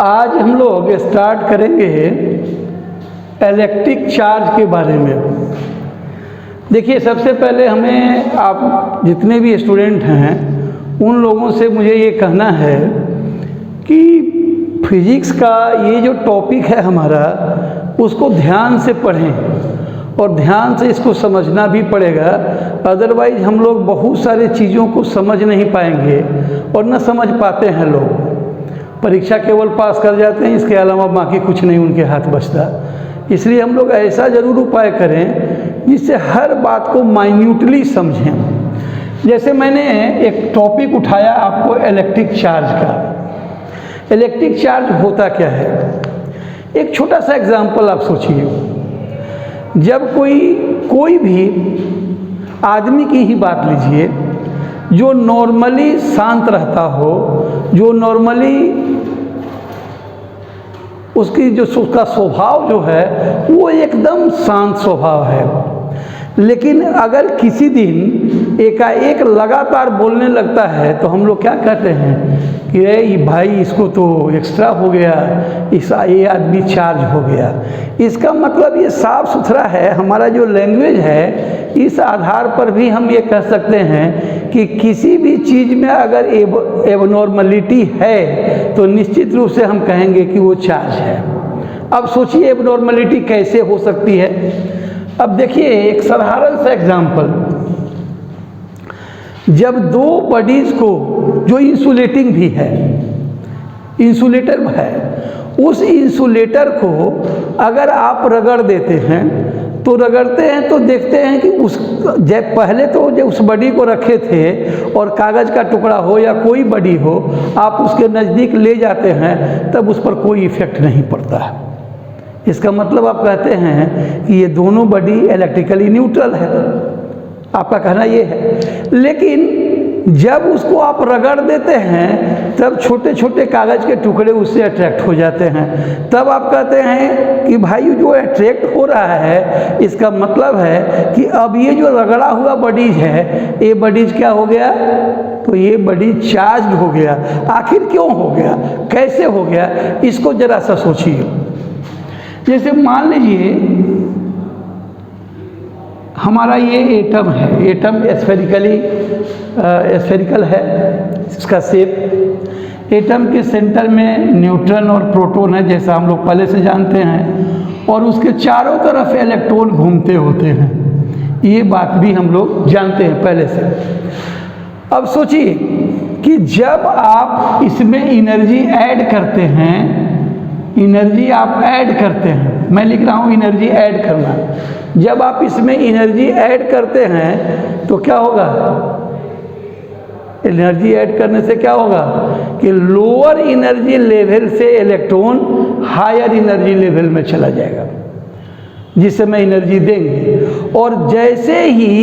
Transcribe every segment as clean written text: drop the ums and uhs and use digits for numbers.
आज हम लोग स्टार्ट करेंगे इलेक्ट्रिक चार्ज के बारे में। देखिए, सबसे पहले हमें आप जितने भी स्टूडेंट हैं उन लोगों से मुझे ये कहना है कि फिजिक्स का ये जो टॉपिक है हमारा, उसको ध्यान से पढ़ें और ध्यान से इसको समझना भी पड़ेगा। अदरवाइज हम लोग बहुत सारे चीज़ों को समझ नहीं पाएंगे और न समझ पाते हैं। लोग परीक्षा केवल पास कर जाते हैं, इसके अलावा बाकी कुछ नहीं उनके हाथ बचता। इसलिए हम लोग ऐसा ज़रूर उपाय करें जिससे हर बात को माइन्यूटली समझें। जैसे मैंने एक टॉपिक उठाया आपको इलेक्ट्रिक चार्ज का। इलेक्ट्रिक चार्ज होता क्या है? एक छोटा सा एग्जाम्पल आप सोचिए। जब कोई भी आदमी की ही बात लीजिए जो नॉर्मली शांत रहता हो, जो नॉर्मली उसका स्वभाव जो है वो एकदम शांत स्वभाव है, लेकिन अगर किसी दिन एकाएक लगातार बोलने लगता है तो हम लोग क्या कहते हैं कि ये भाई इसको तो एक्स्ट्रा हो गया, ये आदमी चार्ज हो गया। इसका मतलब ये साफ सुथरा है। हमारा जो लैंग्वेज है, इस आधार पर भी हम ये कह सकते हैं कि किसी भी चीज़ में अगर एबनॉर्मलिटी है तो निश्चित रूप से हम कहेंगे कि वो चार्ज है। अब सोचिए एबनॉर्मलिटी कैसे हो सकती है। अब देखिए एक साधारण सा एग्जाम्पल, जब दो बॉडीज़ को जो इंसुलेटिंग भी है, इंसुलेटर है, उस इंसुलेटर को अगर आप रगड़ देते हैं तो रगड़ते हैं तो देखते हैं कि जब पहले तो जब उस बॉडी को रखे थे और कागज़ का टुकड़ा हो या कोई बॉडी हो, आप उसके नज़दीक ले जाते हैं तब उस पर कोई इफेक्ट नहीं पड़ता है। इसका मतलब आप कहते हैं कि ये दोनों बॉडी इलेक्ट्रिकली न्यूट्रल है। आपका कहना ये है। लेकिन जब उसको आप रगड़ देते हैं तब छोटे छोटे कागज़ के टुकड़े उससे अट्रैक्ट हो जाते हैं। तब आप कहते हैं कि भाई जो अट्रैक्ट हो रहा है, इसका मतलब है कि अब ये जो रगड़ा हुआ बॉडीज है, ये बॉडीज क्या हो गया? तो ये बॉडीज चार्ज हो गया। आखिर क्यों हो गया, कैसे हो गया, इसको ज़रा सा सोचिए। जैसे मान लीजिए हमारा ये एटम है, एटम स्फेरिकल है इसका शेप। एटम के सेंटर में न्यूट्रॉन और प्रोटॉन है, जैसा हम लोग पहले से जानते हैं, और उसके चारों तरफ इलेक्ट्रॉन घूमते होते हैं। ये बात भी हम लोग जानते हैं पहले से। अब सोचिए कि जब आप इसमें एनर्जी ऐड करते हैं, एनर्जी आप ऐड करते हैं, मैं लिख रहा हूँ एनर्जी ऐड करना। जब आप इसमें एनर्जी ऐड करते हैं तो क्या होगा? एनर्जी ऐड करने से क्या होगा कि लोअर एनर्जी लेवल से इलेक्ट्रॉन हायर एनर्जी लेवल में चला जाएगा, जिससे मैं एनर्जी देंगे। और जैसे ही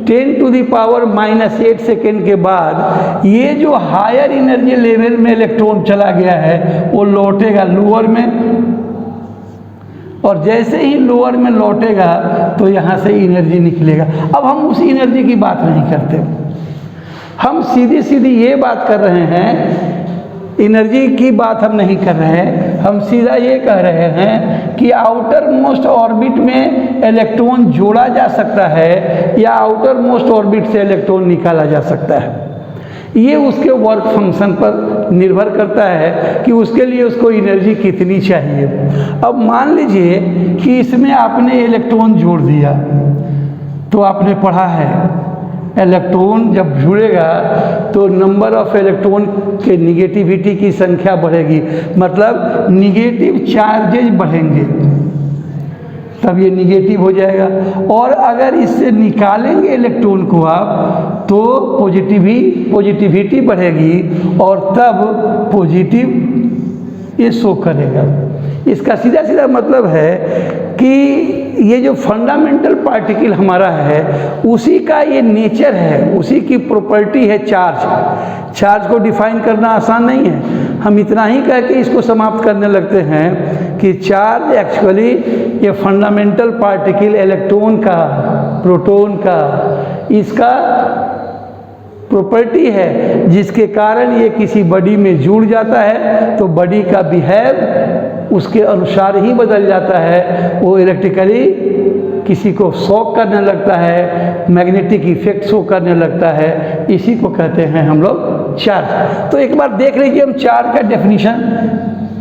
10⁻⁻8 सेकेंड के बाद ये जो हायर एनर्जी लेवल में इलेक्ट्रॉन चला गया है वो लौटेगा लोअर में, और जैसे ही लोअर में लौटेगा तो यहाँ से एनर्जी निकलेगा। अब हम उस एनर्जी की बात नहीं करते, हम सीधी सीधी ये बात कर रहे हैं, एनर्जी की बात हम नहीं कर रहे हैं। हम सीधा ये कह रहे हैं कि आउटर मोस्ट ऑर्बिट में इलेक्ट्रॉन जोड़ा जा सकता है या आउटर मोस्ट ऑर्बिट से इलेक्ट्रॉन निकाला जा सकता है। ये उसके वर्क फंक्शन पर निर्भर करता है कि उसके लिए उसको एनर्जी कितनी चाहिए। अब मान लीजिए कि इसमें आपने इलेक्ट्रॉन जोड़ दिया, तो आपने पढ़ा है इलेक्ट्रॉन जब जुड़ेगा तो नंबर ऑफ इलेक्ट्रॉन के निगेटिविटी की संख्या बढ़ेगी, मतलब निगेटिव चार्जेज बढ़ेंगे, तब ये निगेटिव हो जाएगा। और अगर इससे निकालेंगे इलेक्ट्रॉन को आप तो पॉजिटिविटी बढ़ेगी और तब पॉजिटिव ये शो करेगा। इसका सीधा सीधा मतलब है कि ये जो फंडामेंटल पार्टिकल हमारा है उसी का ये नेचर है, उसी की प्रॉपर्टी है चार्ज। चार्ज को डिफाइन करना आसान नहीं है। हम इतना ही कह के इसको समाप्त करने लगते हैं कि चार्ज एक्चुअली ये फंडामेंटल पार्टिकल इलेक्ट्रॉन का, प्रोटॉन का, इसका प्रॉपर्टी है जिसके कारण ये किसी बॉडी में जुड़ जाता है, तो बॉडी का बिहेव उसके अनुसार ही बदल जाता है। वो इलेक्ट्रिकली किसी को शॉक करने लगता है, मैग्नेटिक इफेक्ट शो करने लगता है, इसी को कहते हैं हम लोग चार्ज। तो एक बार देख लीजिए, हम चार्ज का डेफिनेशन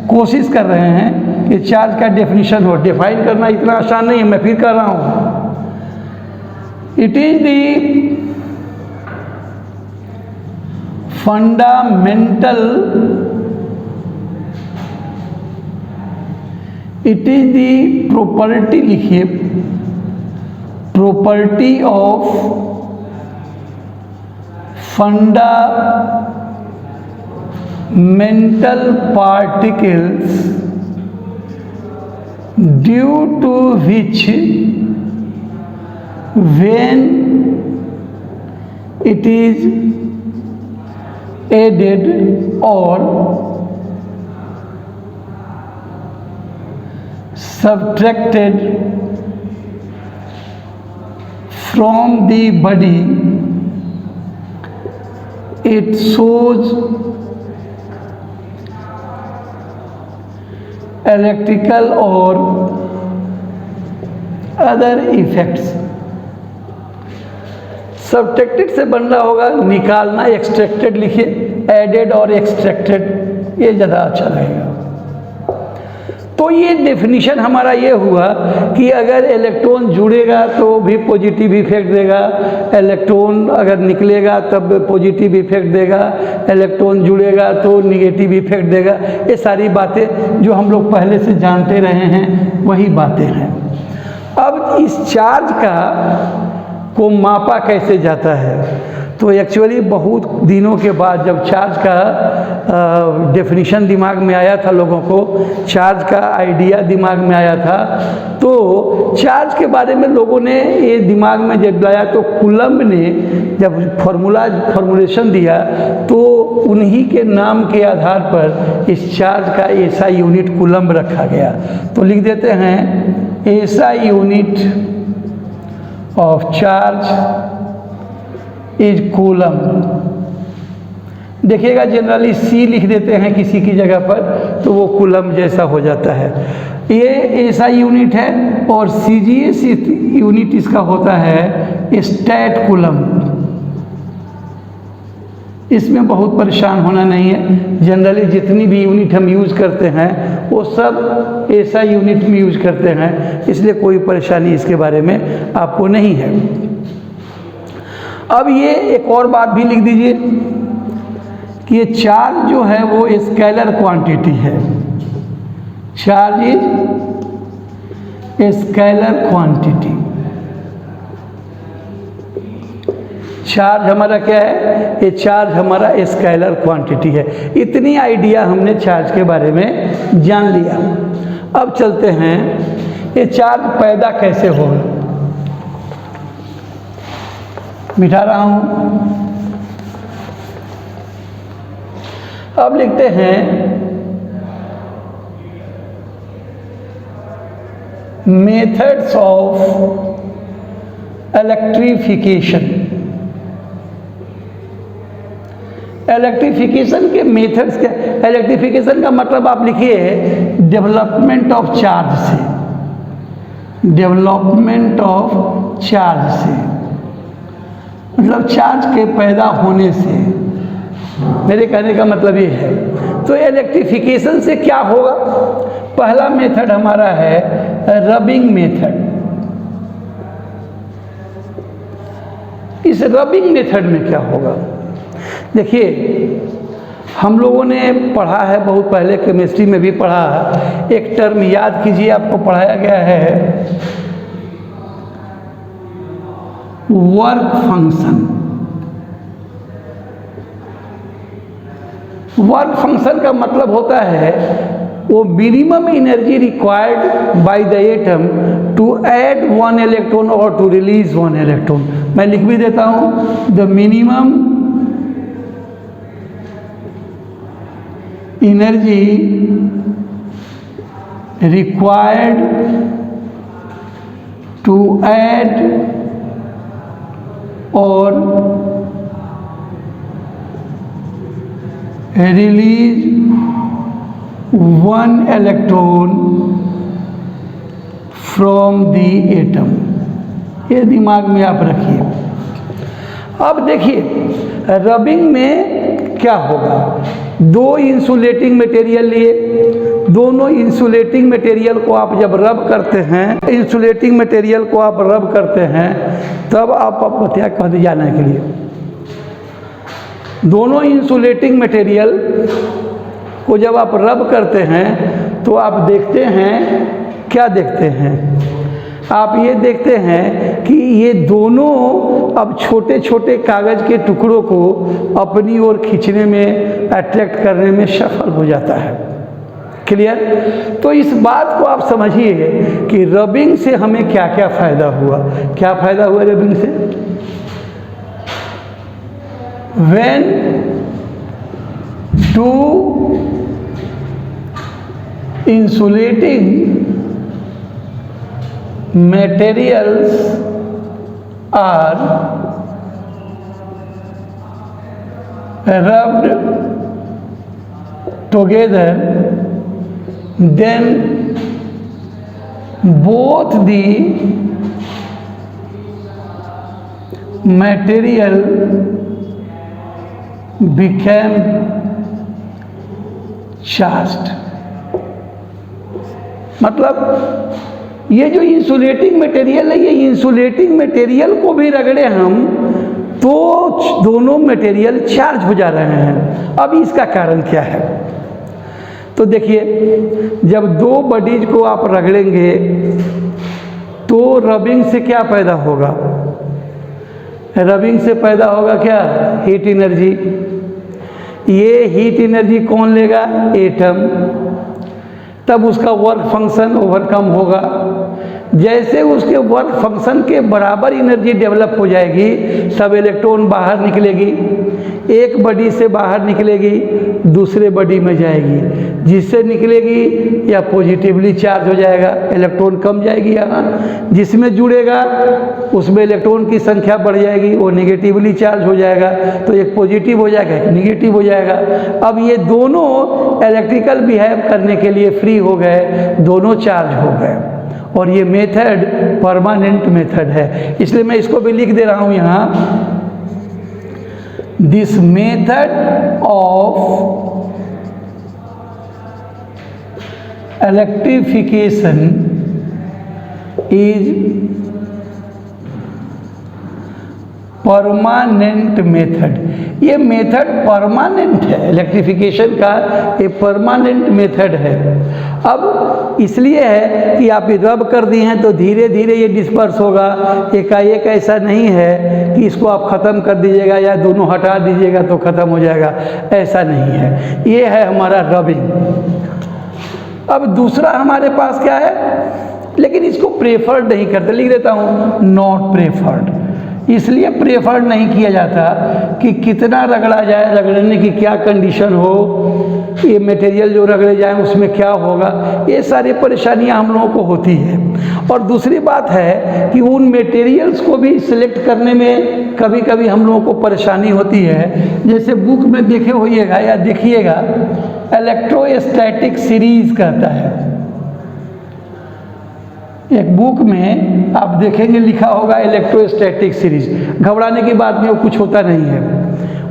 कोशिश कर रहे हैं कि चार्ज का डेफिनेशन हो। डिफाइन करना इतना आसान नहीं है, मैं फिर कर रहा हूँ। It is the fundamental, it is the property, लिखिए, property of fundamental particles due to which when it is added or subtracted from the body, it shows electrical or other effects। Subtracted से बनना होगा निकालना, extracted लिखिए, added और extracted, ये ज़्यादा अच्छा रहेगा। तो ये डेफिनेशन हमारा ये हुआ कि अगर इलेक्ट्रॉन जुड़ेगा तो भी पॉजिटिव इफेक्ट देगा, इलेक्ट्रॉन अगर निकलेगा तब पॉजिटिव इफेक्ट देगा, इलेक्ट्रॉन जुड़ेगा तो निगेटिव इफेक्ट देगा। ये सारी बातें जो हम लोग पहले से जानते रहे हैं वही बातें हैं। अब इस चार्ज का को मापा कैसे जाता है, तो एक्चुअली बहुत दिनों के बाद जब चार्ज का डेफिनेशन दिमाग में आया था, लोगों को चार्ज का आइडिया दिमाग में आया था, तो चार्ज के बारे में लोगों ने ये दिमाग में जब लाया तो कूलम्ब ने जब फॉर्मुलेशन दिया तो उन्हीं के नाम के आधार पर इस चार्ज का ऐसा यूनिट कूलम्ब रखा गया। तो लिख देते हैं ऐसा unit of charge is coulomb. देखिएगा जनरली सी लिख देते हैं किसी की जगह पर तो वो कूलम जैसा हो जाता है। ये ऐसा यूनिट है और सीजीएस यूनिट इसका होता है स्टैट कूलम। इसमें बहुत परेशान होना नहीं है, जनरली जितनी भी यूनिट हम यूज़ करते हैं वो सब ऐसा यूनिट में यूज करते हैं, इसलिए कोई परेशानी इसके बारे में आपको नहीं है। अब ये एक और बात भी लिख दीजिए कि ये चार्ज जो है वो स्केलर क्वांटिटी है। Charge is scalar quantity. Charge हमारा क्या है, ये चार्ज हमारा स्केलर क्वांटिटी है। इतनी आइडिया हमने चार्ज के बारे में जान लिया। अब चलते हैं ये चार्ज पैदा कैसे होगा। मिटा रहा हूं। अब लिखते हैं मेथड्स ऑफ इलेक्ट्रिफिकेशन। इलेक्ट्रिफिकेशन के मेथड्स क्या? इलेक्ट्रिफिकेशन का मतलब आप लिखिए डेवलपमेंट ऑफ चार्ज से। डेवलपमेंट ऑफ चार्ज से मतलब चार्ज के पैदा होने से। मेरे कहने का मतलब ये है। तो इलेक्ट्रिफिकेशन से क्या होगा? पहला मेथड हमारा है रबिंग मेथड। इस रबिंग मेथड में क्या होगा? देखिए हम लोगों ने पढ़ा है, बहुत पहले केमिस्ट्री में भी पढ़ा है। एक टर्म याद कीजिए, आपको पढ़ाया गया है वर्क फंक्शन। वर्क फंक्शन का मतलब होता है वो minimum energy required by the atom to add one electron और टू रिलीज वन इलेक्ट्रॉन। मैं लिख भी देता हूं, the minimum energy required to add और release 1 electron from the atom. ये दिमाग में आप रखिए। अब देखिए रबिंग में क्या होगा, दो इंसुलेटिंग मटेरियल लिए, दोनों इंसुलेटिंग मटेरियल को आप जब रब करते हैं, इंसुलेटिंग मटेरियल को आप रब करते हैं, तब आपको क्या कहते जाने के लिए, दोनों इंसुलेटिंग मटेरियल को जब आप रब करते हैं तो आप देखते हैं, क्या देखते हैं, आप ये देखते हैं कि ये दोनों अब छोटे छोटे कागज़ के टुकड़ों को अपनी ओर खींचने में, अट्रैक्ट करने में सफल हो जाता है। क्लियर? तो इस बात को आप समझिए कि रबिंग से हमें क्या क्या फ़ायदा हुआ। क्या फ़ायदा हुआ रबिंग से? When two insulating materials are rubbed together, then both the material became charged। मतलब ये जो इंसुलेटिंग मटेरियल है, ये इंसुलेटिंग मटेरियल को भी रगड़े हम तो दोनों मटेरियल चार्ज हो जा रहे हैं। अब इसका कारण क्या है? तो देखिए जब दो बॉडीज को आप रगड़ेंगे तो रबिंग से क्या पैदा होगा? रबिंग से पैदा होगा क्या? Heat energy. ये हीट एनर्जी कौन लेगा? एटम। तब उसका वर्क फंक्शन ओवरकम होगा। जैसे उसके वर्क फंक्शन के बराबर एनर्जी डेवलप हो जाएगी, तब इलेक्ट्रॉन बाहर निकलेगी, एक बॉडी से बाहर निकलेगी, दूसरे बॉडी में जाएगी, जिससे निकलेगी या पॉजिटिवली चार्ज हो जाएगा, इलेक्ट्रॉन कम जाएगी यहाँ, जिसमें जुड़ेगा उसमें इलेक्ट्रॉन की संख्या बढ़ जाएगी, वो नेगेटिवली चार्ज हो जाएगा, तो एक पॉजिटिव हो जाएगा, एक नेगेटिव हो जाएगा। अब ये दोनों इलेक्ट्रिकल बिहेव करने के लिए फ्री हो गए, दोनों चार्ज हो गए। और ये मेथड परमानेंट मेथड है, इसलिए मैं इसको भी लिख दे रहा हूँ यहाँ। This method of electrification is permanent method. ये मेथड परमानेंट है, इलेक्ट्रिफिकेशन का ये परमानेंट मेथड है। अब इसलिए है कि आप रब कर दिए हैं तो धीरे धीरे ये डिस्पर्स होगा, एकाएक ऐसा नहीं है कि इसको आप ख़त्म कर दीजिएगा या दोनों हटा दीजिएगा तो ख़त्म हो जाएगा, ऐसा नहीं है। ये है हमारा रबिंग। अब दूसरा हमारे पास क्या है, लेकिन इसको प्रेफर्ड नहीं करते, लिख देता हूँ नॉट प्रेफर्ड। इसलिए प्रेफर्ड नहीं किया जाता कि कितना रगड़ा जाए, रगड़ने की क्या कंडीशन हो, ये मटेरियल जो रगड़े जाए उसमें क्या होगा, ये सारी परेशानियां हम लोगों को होती है। और दूसरी बात है कि उन मटेरियल्स को भी सिलेक्ट करने में कभी कभी हम लोगों को परेशानी होती है। जैसे बुक में देखे होइएगा या देखिएगा, इलेक्ट्रोस्टैटिक सीरीज कहता है, एक बुक में आप देखेंगे लिखा होगा इलेक्ट्रोस्टैटिक सीरीज। घबराने की बात नहीं, वो कुछ होता नहीं है।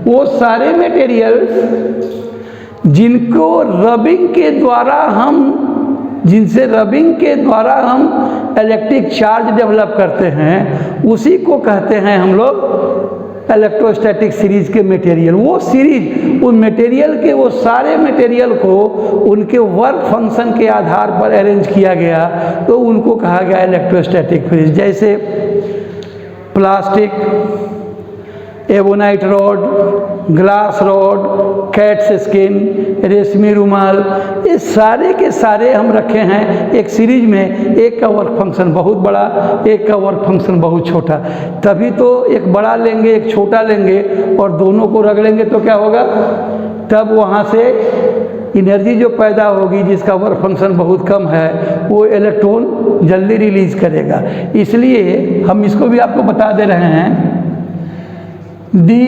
वो सारे मटेरियल्स जिनको रबिंग के द्वारा जिनसे रबिंग के द्वारा हम इलेक्ट्रिक चार्ज डेवलप करते हैं, उसी को कहते हैं हम लोग इलेक्ट्रोस्टैटिक सीरीज के मटेरियल। वो सीरीज उन मटेरियल के, वो सारे मटेरियल को उनके वर्क फंक्शन के आधार पर अरेंज किया गया, तो उनको कहा गया इलेक्ट्रोस्टैटिक सीरीज। जैसे plastic, ebonite rod, glass rod, cat's skin, रेशमी रुमाल, ये सारे के सारे हम रखे हैं एक सीरीज में। एक का वर्क फंक्शन बहुत बड़ा, एक का वर्क फंक्शन बहुत छोटा। तभी तो एक बड़ा लेंगे एक छोटा लेंगे और दोनों को रगड़ेंगे तो क्या होगा, तब वहाँ से एनर्जी जो पैदा होगी जिसका वर्क फंक्शन बहुत कम है, वो इलेक्ट्रॉन जल्दी रिलीज करेगा। इसलिए हम इसको भी आपको बता दे रहे हैं, The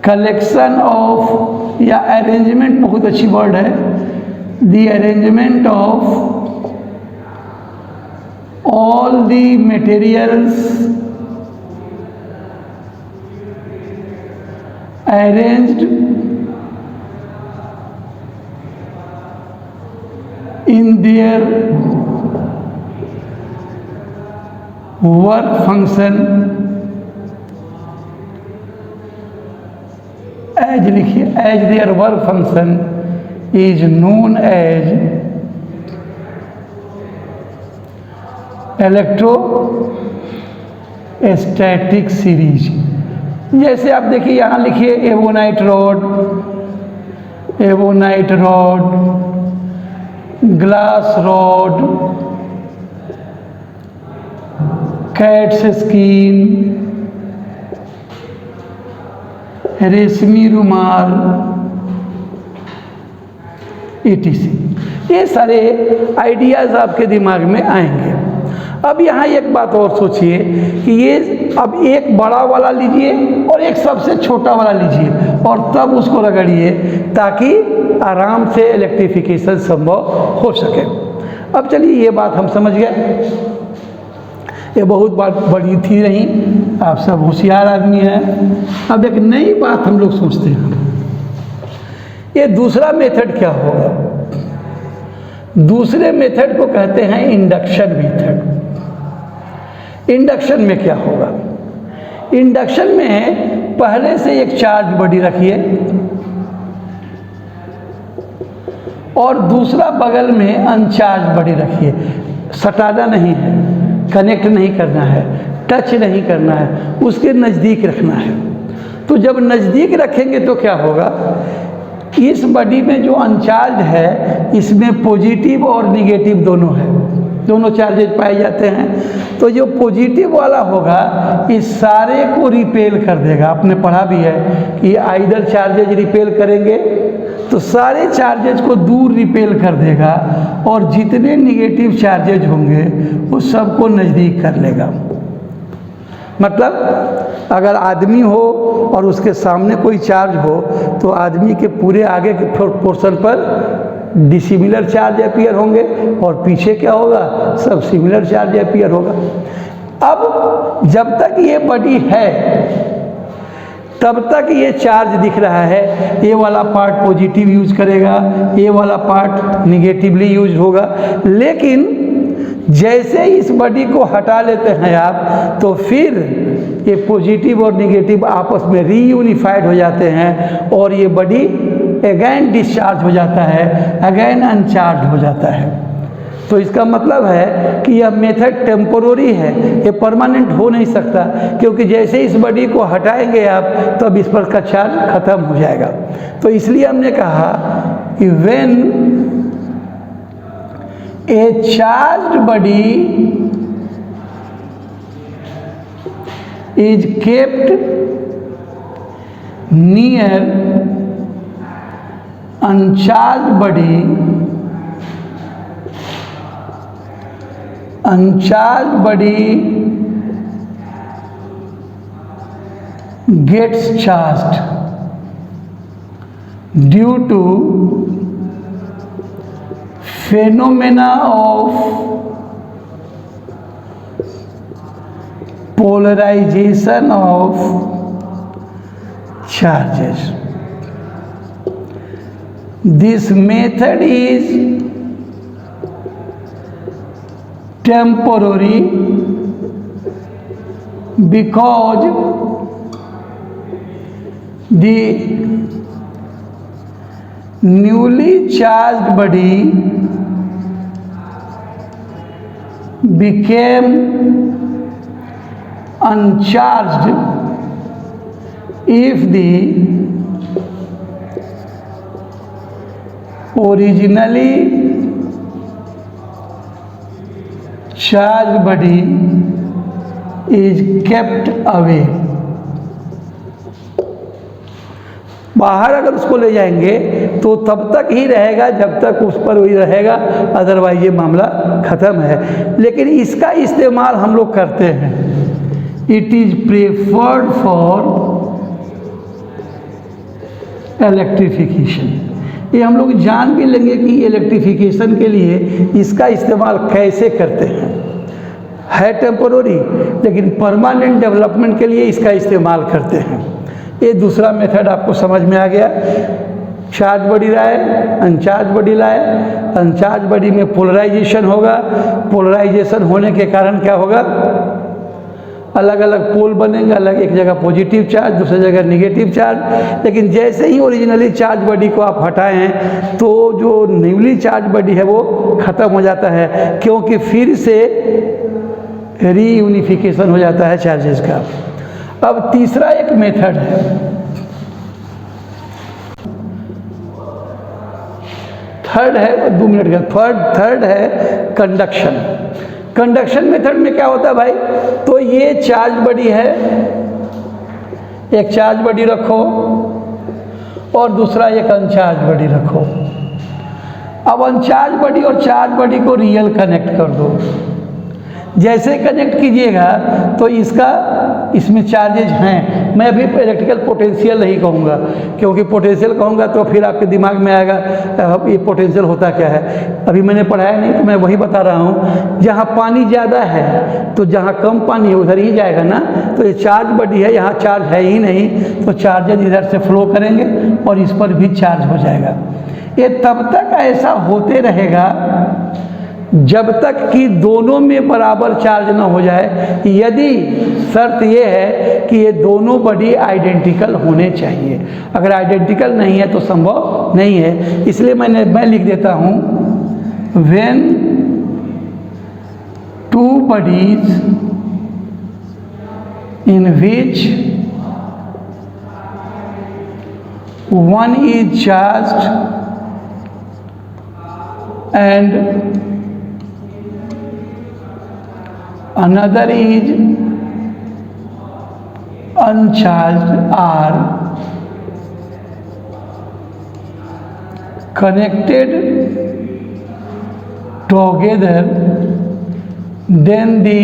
कलेक्शन ऑफ या अरेंजमेंट, बहुत अच्छी वर्ड है, the arrangement of all the materials arranged in their work function, as लिखिए, as their work function is known as electrostatic series. जैसे आप देखिए यहाँ लिखिए ebonite rod, ebonite rod, glass rod, cat's skin, रेशमी रुमाल, etc। ये सारे आइडियाज़ आपके दिमाग में आएंगे। अब यहाँ एक बात और सोचिए कि ये अब एक बड़ा वाला लीजिए और एक सबसे छोटा वाला लीजिए और तब उसको रगड़िए ताकि आराम से इलेक्ट्रिफिकेशन संभव हो सके। अब चलिए ये बात हम समझ गए, ये बहुत बात बड़ी थी रही, आप सब होशियार आदमी हैं। अब एक नई बात हम लोग सोचते हैं, ये दूसरा मेथड क्या होगा? दूसरे मेथड को कहते हैं इंडक्शन मेथड। इंडक्शन में क्या होगा? इंडक्शन में पहले से एक चार्ज बॉडी रखिए और दूसरा बगल में अनचार्ज बॉडी रखिए। सटाना नहीं है, कनेक्ट नहीं करना है, टच नहीं करना है, उसके नज़दीक रखना है। तो जब नज़दीक रखेंगे तो क्या होगा? इस बॉडी में जो अनचार्ज है इसमें पॉजिटिव और निगेटिव दोनों है, दोनों चार्जेज पाए जाते हैं। तो जो पॉजिटिव वाला होगा इस सारे को रिपेल कर देगा। आपने पढ़ा भी है कि आइदर चार्जेज रिपेल करेंगे तो सारे चार्जेज को दूर रिपेल कर देगा और जितने निगेटिव चार्जेज होंगे वो सबको नज़दीक कर लेगा। मतलब अगर आदमी हो और उसके सामने कोई चार्ज हो तो आदमी के पूरे आगे के पोर्शन पर डिसिमिलर चार्ज अपीयर होंगे और पीछे क्या होगा? सब सिमिलर चार्ज अपीयर होगा। अब जब तक ये बॉडी है तब तक ये चार्ज दिख रहा है, ये वाला पार्ट पॉजिटिव यूज करेगा, ये वाला पार्ट निगेटिवली यूज होगा। लेकिन जैसे इस बॉडी को हटा लेते हैं आप तो फिर ये पॉजिटिव और निगेटिव आपस में रीयूनिफाइड हो जाते हैं और ये बॉडी अगेन डिस्चार्ज हो जाता है, अगेन अनचार्ज हो जाता है। तो इसका मतलब है कि यह मेथड टेम्पोररी है, ये परमानेंट हो नहीं सकता, क्योंकि जैसे इस बॉडी को हटाएंगे आप तब इस पर का चार्ज खत्म हो जाएगा। तो इसलिए हमने कहा कि when a charged body is kept near uncharged body, uncharged body gets charged due to phenomena of polarization of charges. This method is temporary because the newly charged body became uncharged if the originally charged body is kept away। बाहर अगर उसको ले जाएंगे तो तब तक ही रहेगा जब तक उस पर वही रहेगा, अदरवाइज ये मामला ख़त्म है। लेकिन इसका इस्तेमाल हम लोग करते हैं। It is preferred for electrification. ये हम लोग जान भी लेंगे कि इलेक्ट्रिफिकेशन के लिए इसका इस्तेमाल कैसे करते हैं। है टेम्पोररी, लेकिन परमानेंट डेवलपमेंट के लिए इसका इस्तेमाल करते हैं। ये दूसरा मेथड आपको समझ में आ गया। चार्ज बॉडी रहा है, अनचार्ज बॉडी रहा है। अनचार्ज बॉडी में पोलराइजेशन होगा। पोलराइजेशन होने के कारण क्या होगा, अलग अलग पोल बनेंगे, अलग एक जगह पॉजिटिव चार्ज, दूसरी जगह नेगेटिव चार्ज। लेकिन जैसे ही ओरिजिनली चार्ज बॉडी को आप हटाएं तो जो न्यूली चार्ज बॉडी है वो ख़त्म हो जाता है, क्योंकि फिर से रीयूनिफिकेशन हो जाता है चार्जेस का। अब तीसरा एक मेथड है, थर्ड है 2 मिनट का, थर्ड है कंडक्शन। कंडक्शन मेथड में क्या होता है भाई, तो ये चार्ज बॉडी है, एक चार्ज बॉडी रखो और दूसरा एक अनचार्ज बॉडी रखो। अब अनचार्ज बॉडी और चार्ज बॉडी को रियल कनेक्ट कर दो। जैसे कनेक्ट कीजिएगा तो इसमें चार्जेज हैं। मैं अभी इलेक्ट्रिकल पोटेंशियल नहीं कहूँगा, क्योंकि पोटेंशियल कहूँगा तो फिर आपके दिमाग में आएगा ये पोटेंशियल होता क्या है। अभी मैंने पढ़ाया नहीं तो मैं वही बता रहा हूँ। जहाँ पानी ज़्यादा है तो जहाँ कम पानी है उधर ही जाएगा ना। तो ये चार्ज बॉडी है, यहाँ चार्ज है ही नहीं, तो चार्जेज इधर से फ्लो करेंगे और इस पर भी चार्ज हो जाएगा। ये तब तक ऐसा होते रहेगा जब तक कि दोनों में बराबर चार्ज ना हो जाए। यदि शर्त ये है कि ये दोनों बॉडी आइडेंटिकल होने चाहिए। अगर आइडेंटिकल नहीं है तो संभव नहीं है। इसलिए मैं लिख देता हूँ, when two bodies in which one is charged and another is uncharged are connected together, then the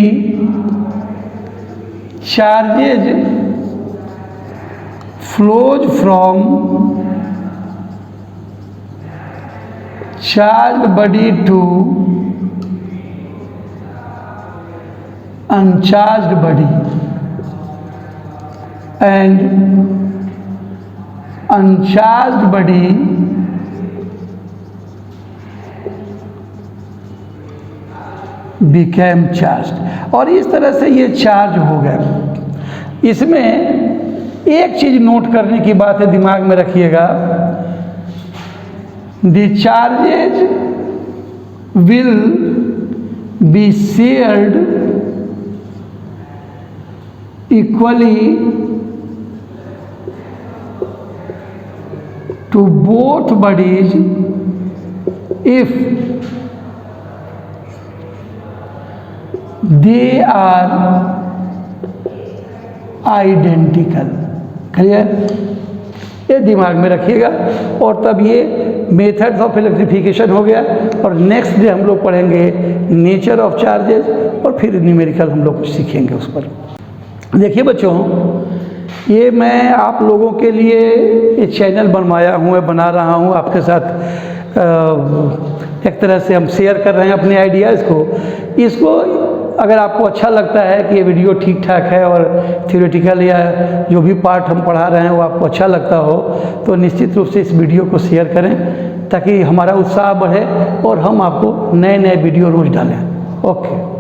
charges flows from charged body to uncharged body and uncharged body became charged। और इस तरह से ये चार्ज हो गया। इसमें एक चीज नोट करने की बात है, दिमाग में रखिएगा, the charges will be shared equally to both bodies if they are identical। Clear? ये दिमाग में रखिएगा। और तब ये मेथड्स ऑफ इलेक्ट्रिफिकेशन हो गया। और नेक्स्ट डे हम लोग पढ़ेंगे नेचर ऑफ चार्जेस और फिर न्यूमेरिकल हम लोग कुछ सीखेंगे उस पर। देखिए बच्चों, ये मैं आप लोगों के लिए ये चैनल बनवाया हूँ, बना रहा हूँ आपके साथ। एक तरह से हम शेयर कर रहे हैं अपने आइडियाज़ को। इसको अगर आपको अच्छा लगता है कि ये वीडियो ठीक ठाक है और थ्योरेटिकल या जो भी पार्ट हम पढ़ा रहे हैं वो आपको अच्छा लगता हो, तो निश्चित रूप से इस वीडियो को शेयर करें ताकि हमारा उत्साह बढ़े और हम आपको नए नए वीडियो रोज़ डालें। ओके।